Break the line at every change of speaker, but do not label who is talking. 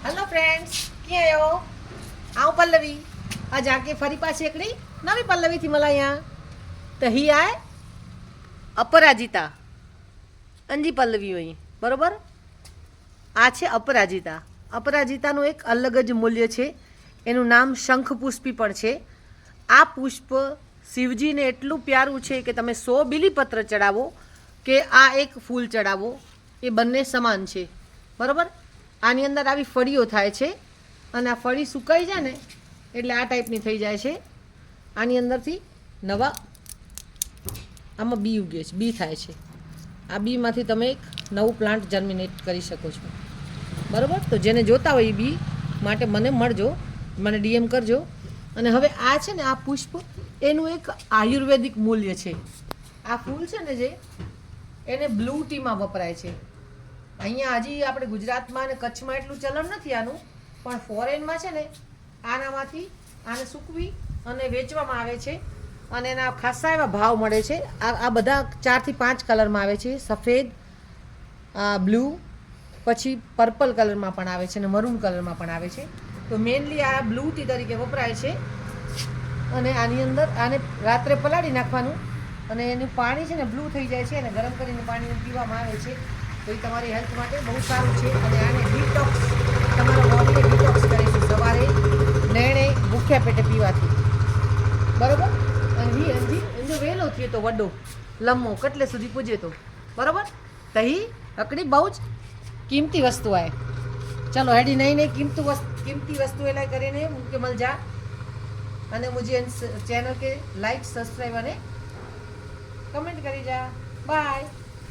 Hello friends कीअं आहियो? आऊं पल्लवी अॼु आके फरी पाछी हिकिड़ी नवी पल्लवी थी मला यहाँ त ही आहे अपराजिता अंजी पल्लवी हुई बरोबर आ છે અપરાજિતા અપરાજિતાનું એક અલગ જ મૂલ્ય છે એનું નામ શંખપુષ્પી પણ છે આ પુષ્પ શિવજીને એટલું પ્યારું છે કે તમે 100 બીલીપત્ર ચડાવો કે આ એક ફૂલ ચડાવો એ બંને સમાન છે બરાબર આની અંદર આવી ફળીઓ થાય છે અને આ ફળી સુકાઈ જાય ને એટલે આ ટાઈપની થઈ જાય છે આની અંદરથી નવા આમાં બી ઉગે છે બી થાય છે આ બીમાંથી તમે એક નવું પ્લાન્ટ જર્મિનેટ કરી શકો છો બરાબર તો જેને જોતા હોય એ બી માટે મને મળજો મને ડીએમ કરજો અને હવે આ છે ને આ પુષ્પ એનું એક આયુર્વેદિક મૂલ્ય છે આ ફૂલ છે ને જે એને બ્લુ ટીમાં વપરાય છે અહીંયા હજી આપણે ગુજરાતમાં અને કચ્છમાં એટલું ચલણ નથી આનું પણ ફોરેનમાં છે ને આનામાંથી આને સૂકવી અને વેચવામાં આવે છે અને એના ખાસા એવા ભાવ મળે છે આ બધા 4 થી 5 કલરમાં આવે છે સફેદ બ્લુ પછી પર્પલ કલરમાં પણ આવે છે અને મરૂન કલરમાં પણ આવે છે તો મેઇનલી આ બ્લુ ટી તરીકે વપરાય છે અને આની અંદર આને રાત્રે પલાળી નાખવાનું અને એનું પાણી છે ને બ્લુ થઈ જાય છે અને ગરમ કરીને પાણી પીવામાં આવે છે તો એ તમારી હેલ્થ માટે બહુ સારું છે અને આને ડિટોક્સ તમારા બોડીને ડિટોક્સ કરે છે સવારે નેણે ભૂખ્યા પેટે પીવાથી બરાબર અને ही एंजो वेलो थिए तो वडो लम्बो कटले सुधी पुजे तो बराबर त ही हिकिड़ी बहु ज कीमती वस्तु आहे चलो हेडी नई नई कीमती वस्तु एला करीने मूंखे मिल जा अने मुझे चैनल के लाइक सब्सक्राइब अने कमेंट करी जा बाय।